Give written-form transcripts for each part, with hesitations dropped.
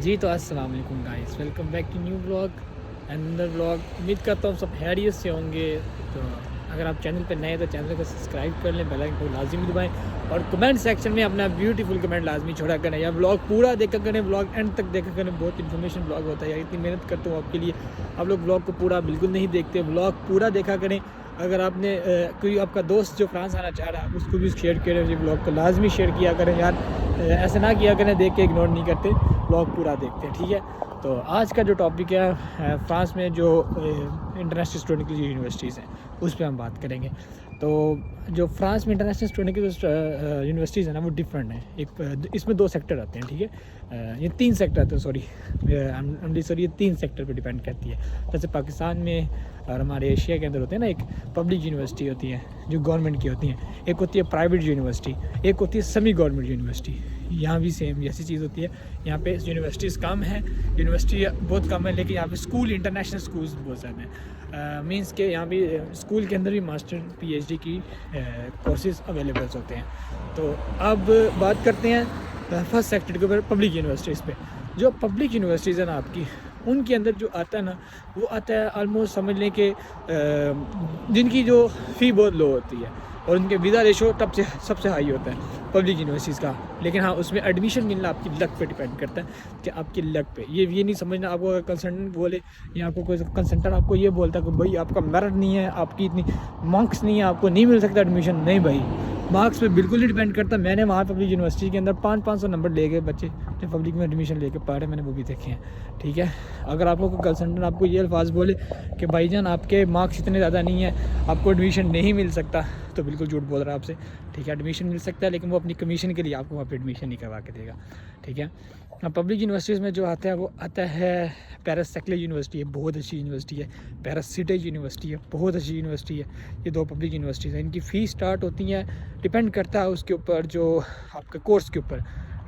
जी तो अस्सलाम वालेकुम guys, welcome back to new blog अंदर ब्लॉग। उम्मीद करता हूँ सब हैरियत से होंगे। तो अगर आप चैनल पर नए हैं तो चैनल को सब्सक्राइब कर लें, बेल आइकन को लाजिमी दबाएं और कमेंट सेक्शन में अपना ब्यूटीफुल कमेंट लाजमी छोड़ा करें या ब्लॉग पूरा देखा करें, ब्लॉग एंड तक देखा करें। बहुत इन्फॉर्मेशन ब्लॉग होता है यार, इतनी मेहनत करता हूँ आपके लिए, आप लोग ब्लॉग को पूरा बिल्कुल नहीं देखते। ब्लॉग पूरा देखा करें। अगर आपने कोई आपका दोस्त जो फ्रांस आना चाह रहा है उसको भी शेयर करें, ये ब्लॉग को लाजमी शेयर किया करें यार। ऐसे ना किया करें देख के इग्नोर नहीं करते, ब्लॉग पूरा देखते हैं, ठीक है। तो आज का जो टॉपिक है फ्रांस में जो इंटरनेशनल स्टूडेंट की यूनिवर्सिटीज़ हैं उस पर हम बात करेंगे। तो जो फ्रांस में इंटरनेशनल स्टूडेंट की जो यूनिवर्सिटीज़ हैं ना वो डिफरेंट हैं। एक इसमें दो सेक्टर आते हैं, ठीक है। ये तीन सेक्टर आते हैं, सॉरी ये तीन सेक्टर पे डिपेंड करती है। जैसे पाकिस्तान में और हमारे एशिया के अंदर होते हैं ना, एक पब्लिक यूनिवर्सिटी होती है जो गवर्नमेंट की होती हैं, एक होती है प्राइवेट यूनिवर्सिटी, एक होती है सेमी गवर्नमेंट यूनिवर्सिटी। यहाँ भी सेम ऐसी चीज़ होती है। यहाँ पे यूनिवर्सिटीज़ कम हैं, यूनिवर्सिटी बहुत कम है, लेकिन यहाँ पे स्कूल इंटरनेशनल स्कूल्स बहुत ज़्यादा हैं। मींस के यहाँ भी स्कूल के अंदर भी मास्टर पीएचडी की कोर्सेज अवेलेबल होते हैं। तो अब बात करते हैं फर्स्ट सेक्टर के ऊपर, पब्लिक यूनिवर्सिटीज़ पे। जो पब्लिक यूनिवर्सिटीज़ है ना आपकी, उनके अंदर जो आता है ना वो आता है ऑलमोस्ट समझ लें कि जिनकी जो फ़ी बहुत लो होती है और उनके वीज़ा रेशो तब से सबसे हाई होता है पब्लिक यूनिवर्सिटीज़ का। लेकिन हाँ, उसमें एडमिशन मिलना आपकी लक पे डिपेंड करता है कि आपकी लक पे। ये नहीं समझना आपको अगर कंसल्टेंट बोले या आपको कोई कंसल्टेंट आपको ये बोलता है कि भाई आपका मेरिट नहीं है, आपकी इतनी मार्क्स नहीं है, आपको नहीं मिल सकता एडमिशन। नहीं भाई, मार्क्स पे बिल्कुल नहीं डिपेंड करता। मैंने वहाँ पब्लिक यूनिवर्सिटी के अंदर 500 नंबर ले गए बच्चे जो पब्लिक में एडमिशन लेके पढ़ रहे, मैंने वो भी देखे हैं, ठीक है। अगर आपको कोई कंसल्टेंट आपको ये अल्फाज बोले कि भाईजान आपके मार्क्स इतने ज़्यादा नहीं है, आपको एडमिशन नहीं मिल सकता, तो बिल्कुल झूठ बोल रहा है आपसे, ठीक है। एडमिशन मिल सकता है लेकिन वो अपनी कमीशन के लिए आपको वहाँ पर एडमिशन नहीं करवा के देगा, ठीक है। पब्लिक यूनिवर्सिटीज़ में जो आता है वो आता है पेरिस सेक्युलर यूनिवर्सिटी है, बहुत अच्छी यूनिवर्सिटी है। पेरिस सिटी यूनिवर्सिटी है, बहुत अच्छी यूनिवर्सिटी है। ये दो पब्लिक यूनिवर्सिटीज़ हैं। इनकी फ़ीस स्टार्ट होती है, डिपेंड करता है उसके ऊपर जो आपके कोर्स के ऊपर,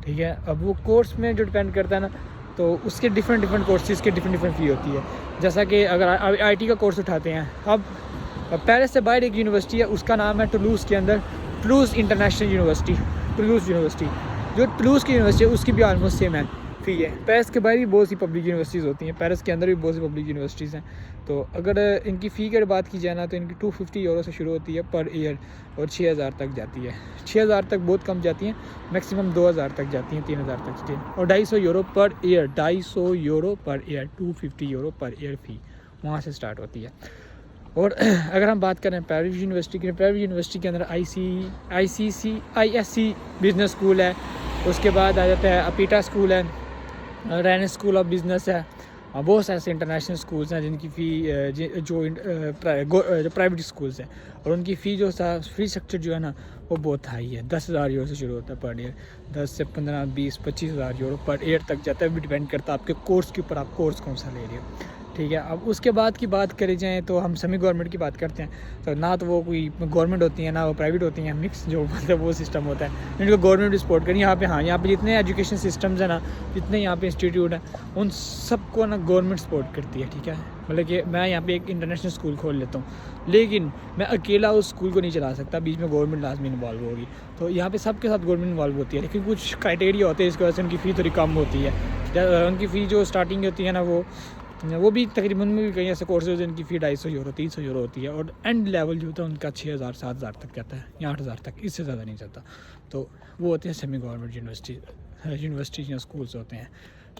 ठीक है। अब वो कोर्स में जो डिपेंड करता है ना, तो उसके डिफरेंट कोर्सेज़ के डिफरेंट फ़ी होती है। जैसा कि अगर आईटी का कोर्स उठाते हैं, अब पेरिस से बाहर एक यूनिवर्सिटी है, उसका नाम है टुलूज़ के अंदर टुलूज़ इंटरनेशनल यूनिवर्सिटी, टुलूज़ यूनिवर्सिटी। जो टुलूज़ की यूनिवर्सिटी है उसकी भी ऑलमोस्ट सेम है फ़ी है। पेरिस के बाहर भी बहुत सी पब्लिक यूनिवर्सिटीज़ होती हैं, पेरिस के अंदर भी बहुत सी पब्लिक यूनिवर्सिटीज़ हैं। तो अगर इनकी फ़ी की बात की जाए ना, तो इनकी 250 यूरो से शुरू होती है पर ईयर और 6000 तक जाती है। 6000 तक बहुत कम जाती हैं, मैक्सिमम 2000 तक जाती हैं, 3000 तक जाती हैं। और 250 euro per year, 250 euro per year, 250 euro per year fee वहाँ से स्टार्ट होती है। और अगर हम बात करें प्राइवेट यूनिवर्सिटी की, प्राइवेट यूनिवर्सिटी के अंदर ISC बिज़नेस स्कूल है, उसके बाद आ जाता है अपीटा स्कूल है, रैन स्कूल ऑफ बिज़नेस है। बहुत से ऐसे इंटरनेशनल स्कूल्स हैं जिनकी फ़ी जो प्राइवेट स्कूल्स हैं, और उनकी फ़ी जो फ़ी स्ट्रक्चर जो है ना वो बहुत हाई है। 10,000 यूरो से शुरू होता है पर ईयर, 10 से 15, 20, 25,000 यूरो पर ईयर तक जाता है। भी डिपेंड करता है आपके कोर्स के ऊपर, आप कोर्स कौन सा ले रहे हो, ठीक है। अब उसके बाद की बात करी जाए तो हम सेमी गवर्नमेंट की बात करते हैं। तो ना तो वो कोई गवर्नमेंट होती है ना वो प्राइवेट होती हैं, मिक्स जो मतलब वो सिस्टम होता है जिनको गवर्नमेंट भी सपोर्ट करें। यहाँ पे हाँ, यहाँ पे जितने एजुकेशन सिस्टम्स हैं ना, जितने यहाँ पे इंस्टीट्यूट हैं, उन सबको ना गवर्नमेंट सपोर्ट करती है, ठीक है। मतलब कि मैं यहाँ पे एक इंटरनेशनल स्कूल खोल लेता हूँ, लेकिन मैं अकेला उस स्कूल को नहीं चला सकता, बीच में गवर्नमेंट लाजमी इन्वॉल्व होगी। तो यहाँ पे सबके साथ गवर्नमेंट इन्वॉल्व होती है, लेकिन कुछ क्राइटेरिया होते हैं जिसकी वजह से उनकी फ़ी थोड़ी कम होती है। उनकी फ़ी जो स्टार्टिंग होती है ना वो भी तकरीबन में भी कई ऐसे कोर्सेज जिनकी फ़ी 250 यूरो 300 यूरो होती है, और एंड लेवल जो होता है उनका 6000 7000 तक जाता है या 8000 तक, इससे ज़्यादा नहीं जाता। तो वो होते हैं सेमी गवर्नमेंट यूनिवर्सिटी या स्कूल्स होते हैं।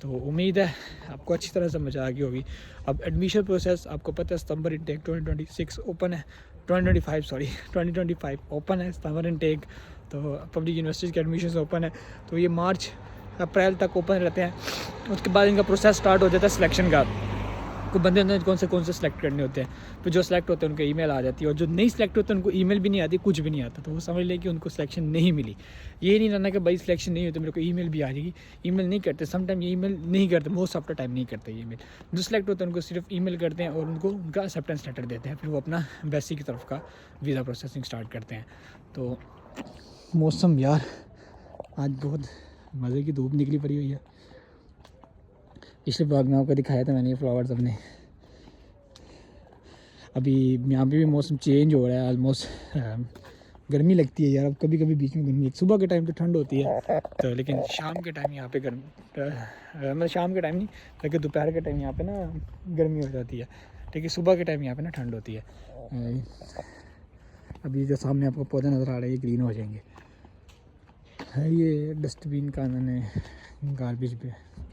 तो उम्मीद है आपको अच्छी तरह समझ आ गई होगी। अब एडमिशन प्रोसेस आपको पता है, सितंबर इनटेक 2026 ओपन है, 2025 ओपन है सितंबर इनटेक। तो पब्लिक यूनिवर्सिटीज़ के एडमिशन ओपन है, तो ये मार्च अप्रैल तक ओपन रहते हैं। उसके बाद इनका प्रोसेस स्टार्ट हो जाता है सिलेक्शन का। को बंदे अंदर कौन से सेलेक्ट करने होते हैं, फिर जो सेलेक्ट होते हैं उनको ईमेल आ जाती है, और जो नहीं सेलेक्ट होते हैं उनको ईमेल भी नहीं आती, कुछ भी नहीं आता। तो वो समझ लें कि उनको सिलेक्शन नहीं मिली। ये नहीं रहना कि भाई सिलेक्शन नहीं होती मेरे को ईमेल भी आ जाएगी। ईमेल नहीं करते, समटाइम ये ईमेल नहीं करते, मोस्ट ऑफ द टाइम नहीं करते ईमेल। जो सेलेक्ट होते हैं उनको सिर्फ ईमेल करते हैं और उनको उनका एक्सेप्टेंस लेटर देते हैं, फिर वो अपना एम्बेसी की तरफ का वीज़ा प्रोसेसिंग स्टार्ट करते हैं। तो मौसम यार आज बहुत मज़े की धूप निकली पड़ी हुई है। पिछले ब्लॉग में आपको दिखाया था मैंने ये फ्लावर्स अपने। अभी यहाँ पे भी मौसम चेंज हो रहा है, ऑलमोस्ट गर्मी लगती है यार। अब कभी कभी बीच में गर्मी, सुबह के टाइम तो ठंड होती है तो, लेकिन शाम के टाइम यहाँ पे गर्मी, मतलब शाम के टाइम नहीं लेकिन दोपहर के टाइम यहाँ पे ना गर्मी हो जाती है, लेकिन सुबह के टाइम यहाँ पे ना ठंड होती है। अभी जो सामने आपको पौधे नज़र आ रहे हैं ये ग्रीन हो जाएंगे। ये डस्टबिन का मैंने गार्बेज के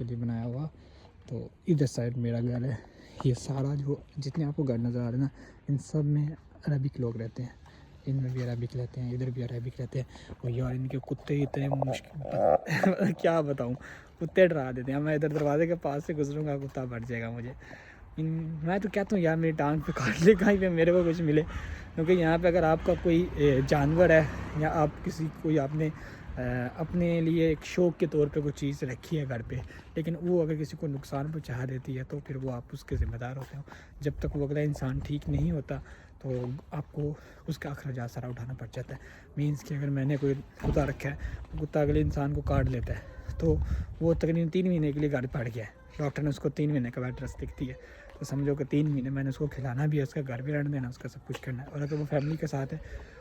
लिए बनाया हुआ। तो इधर साइड मेरा घर है। ये सारा जो जितने आपको घर नज़र आ रहे हैं ना, इन सब में अरबिक लोग रहते हैं। इनमें भी अरबिक रहते हैं, इधर भी अरबिक रहते हैं। और यार इनके कुत्ते इतने मुश्किल क्या बताऊँ, कुत्ते डरा देते हैं। मैं इधर दरवाजे के पास से गुजरूँगा कुत्ता बढ़ जाएगा मुझे। मैं तो कहता हूँ यार मेरी टांग पे काट ले कहीं पे मेरे को कुछ मिले, क्योंकि यहाँ पे अगर आपका कोई जानवर है या आप कोई आपने अपने लिए एक शौक़ के तौर पे कोई चीज़ रखी है घर पे, लेकिन वो अगर किसी को नुकसान पहुँचा देती है तो फिर वो आप उसके ज़िम्मेदार होते हो। जब तक वो अगला इंसान ठीक नहीं होता तो आपको उसका अखराजात सारा उठाना पड़ जाता है। मीन्स कि अगर मैंने कोई कुत्ता रखा है, कुत्ता अगले इंसान को काट लेता है तो वो तकरीबन 3 महीने के लिए घर पड़ गया है। डॉक्टर ने उसको 3 महीने का बेड रेस्ट लिख दी है। तो समझो कि 3 महीने मैंने उसको खिलाना भी है, उसका घर भी रहने देना, उसका सब कुछ करना है। और अगर वो फैमिली के साथ है,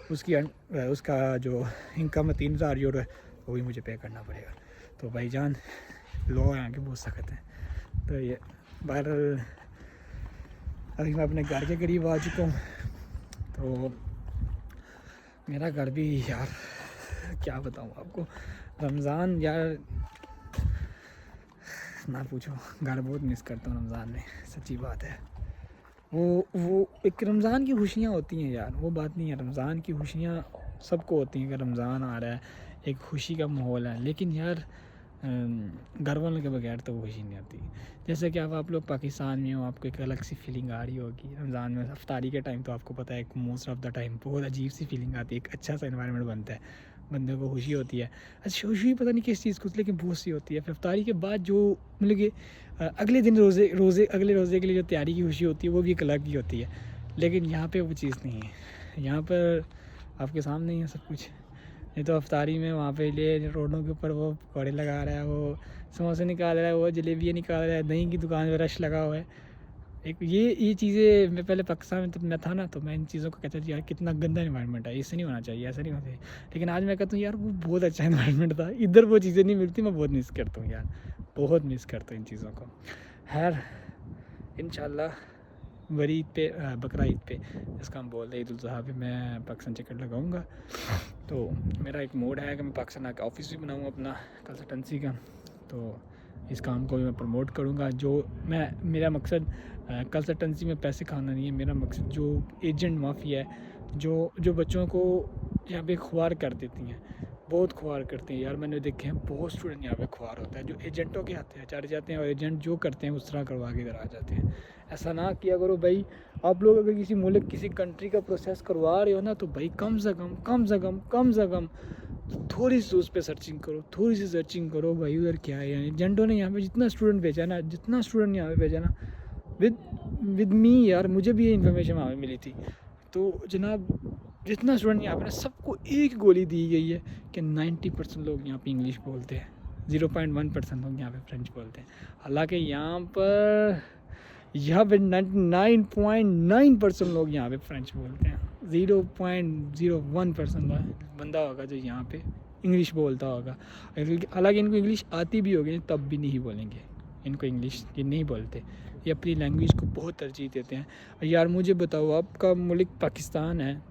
उसका जो इनकम है 3000 यूरो है, वो भी मुझे पे करना पड़ेगा। तो भाईजान लॉ यहाँ के बहुत सख्त हैं। तो ये बहरहाल अभी मैं अपने घर के करीब आ चुका हूँ। तो मेरा घर भी यार क्या बताऊँ आपको, रमज़ान यार ना पूछो, घर बहुत मिस करता हूँ रमज़ान में, सच्ची बात है। वो एक रमज़ान की खुशियाँ होती हैं यार, वो बात नहीं है। रमज़ान की खुशियाँ सबको होती हैं कि रमज़ान आ रहा है, एक खुशी का माहौल है, लेकिन यार घर वालों के बगैर तो वो खुशी नहीं आती। जैसे कि अब आप लोग पाकिस्तान में हो, आपको एक अलग सी फीलिंग आ रही होगी रमज़ान में। अफ्तारी के टाइम तो आपको पता है मोस्ट ऑफ द टाइम बहुत अजीब सी फीलिंग आती है, एक अच्छा सा एनवायरनमेंट बनता है, बंदे को खुशी होती है। अच्छा खुशी पता नहीं किस चीज़ को, लेकिन बहुत सी होती है। फिर अफ्तारी के बाद जो मतलब कि अगले दिन अगले रोज़े के लिए जो तैयारी की खुशी होती है वो भी एक अलग ही होती है। लेकिन यहाँ पे वो चीज़ नहीं है। यहाँ पर आपके सामने ही है सब कुछ। नहीं तो अफ्तारी में वहाँ पे ले रोडों के ऊपर वो पकौड़े लगा रहा है, वो समोसे निकाल रहा है, वो जलेबियाँ निकाल रहा है, दही की दुकान पर रश लगा हुआ है। एक ये चीज़ें मैं पहले पाकिस्तान में जब मैं था ना, तो मैं इन चीज़ों को कहता था यार कितना गंदा एनवायरनमेंट है, ऐसे नहीं होना चाहिए, ऐसा नहीं होना चाहिए। लेकिन आज मैं कहता हूँ यार वो बहुत अच्छा एनवायरनमेंट था, इधर वो चीज़ें नहीं मिलती। मैं बहुत मिस करता हूँ यार, बहुत मिस करता हूँ इन चीज़ों को। खैर इंशाल्लाह बड़ी ईद पे, बकरा ईद पे जिसका हम बोलते हैं ईद उल ज़ुहा पे, मैं पाकिस्तान चक्कर लगाऊंगा। तो मेरा एक मूड है कि मैं पाकिस्तान आके ऑफिस भी बनाऊँ अपना कंसल्टेंसी का। तो इस काम को भी मैं प्रमोट करूँगा। जो मेरा मकसद कंसल्टेंसी में पैसे खाना नहीं है। मेरा मकसद जो एजेंट माफिया है, जो बच्चों को यहाँ पे ख्वार कर देती हैं, बहुत ख्वार करते हैं यार। मैंने देखे हैं बहुत स्टूडेंट यहाँ पे ख्वार होता है, जो एजेंटों के हाथ चढ़ जाते हैं और एजेंट जो करते हैं उस तरह करवा के इधर आ जाते हैं। ऐसा ना किया करो भाई। आप लोग अगर किसी मुल्क किसी कंट्री का प्रोसेस करवा रहे हो ना, तो भाई कम से कम थोड़ी सी उस पर सर्चिंग करो, थोड़ी सी सर्चिंग करो भाई उधर क्या है। यानी एजेंटों ने यहाँ पे जितना स्टूडेंट भेजा ना, विद मी यार, मुझे भी ये इन्फॉर्मेशन वहाँ पे मिली थी। तो जनाब जितना स्टूडेंट यहाँ पे ना, सबको एक गोली दी गई है कि 90% लोग यहाँ पे इंग्लिश बोलते हैं, 0.1% लोग यहाँ पे फ्रेंच बोलते हैं। हालांकि यहाँ पे 99.9% लोग यहाँ पे फ्रेंच बोलते हैं। 0.01% बंदा होगा जो यहाँ पे इंग्लिश बोलता होगा। हालांकि इनको इंग्लिश आती भी होगी तब भी नहीं बोलेंगे, इनको इंग्लिश ये नहीं बोलते, ये अपनी लैंग्वेज को बहुत तरजीह देते हैं। और यार मुझे बताओ, आपका मुल्क पाकिस्तान है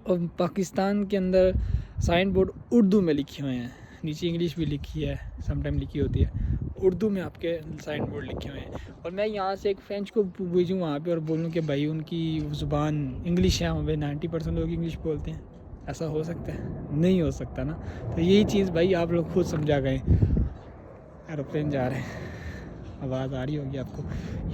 और पाकिस्तान के अंदर साइन बोर्ड उर्दू में लिखे हुए हैं, नीचे इंग्लिश भी लिखी है, समटाइम लिखी होती है, उर्दू में आपके साइन बोर्ड लिखे हुए हैं। और मैं यहाँ से एक फ्रेंच को भेजूँ वहाँ पे और बोलूँ कि भाई उनकी ज़ुबान इंग्लिश है, वहाँ पे 90% लोग इंग्लिश बोलते हैं। ऐसा हो सकता है? नहीं हो सकता ना। तो यही चीज़ भाई आप लोग खुद समझा गए। एरोप्लेन जा रहे हैं, आवाज़ आ रही होगी आपको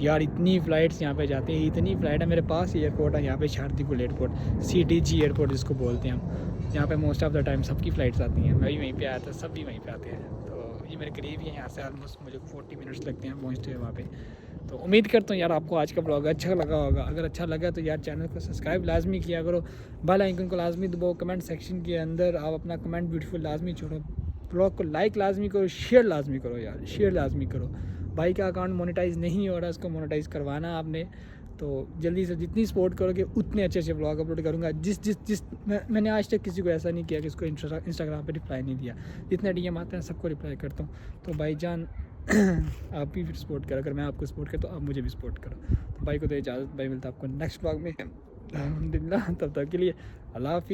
यार। इतनी फ़्लाइट्स यहाँ पे जाती हैं, इतनी फ़्लाइट है। मेरे पास एयरपोर्ट है यहाँ पे, शारदी एयरपोर्ट, CTG एयरपोर्ट जिसको बोलते हैं हम। यहाँ पे मोस्ट ऑफ द टाइम सबकी फ़्लाइट्स आती हैं। मैं भी वहीं पे आया था, सब भी वहीं पे आते हैं। तो ये मेरे करीब ही है यहाँ से, ऑलमोस्ट मुझे 40 मिनट्स लगते हैं पहुँचते हुए वहाँ पे। तो उम्मीद करता हूँ यार आपको आज का ब्लॉग अच्छा लगा होगा। अगर अच्छा लगा तो यार चैनल को सब्सक्राइब लाजमी किया करो, बेल आइकन को लाजमी दबाओ, कमेंट सेक्शन के अंदर आप अपना कमेंट ब्यूटीफुल लाजमी छोड़ो, ब्लॉग को लाइक लाजमी करो, शेयर लाजमी करो यार, शेयर लाजमी करो। भाई का अकाउंट मोनेटाइज़ नहीं हो रहा, उसको मोनेटाइज़ करवाना आपने। तो जल्दी से जितनी सपोर्ट करोगे उतने अच्छे अच्छे व्लॉग अपलोड करूँगा। मैंने आज तक किसी को ऐसा नहीं किया कि इसको इंस्टाग्राम पे रिप्लाई नहीं दिया। जितने डीएम आते हैं सबको रिप्लाई करता हूँ। तो भाईजान आप भी फिर सपोर्ट करो, अगर मैं आपको सपोर्ट करता हूँ आप मुझे भी सपोर्ट करो। तो भाई को दे इजाज़त, भाई मिलता है आपको नेक्स्ट व्लॉग में। अल्हम्दुलिल्लाह, तब तक के लिए अल्लाह हाफ़िज़।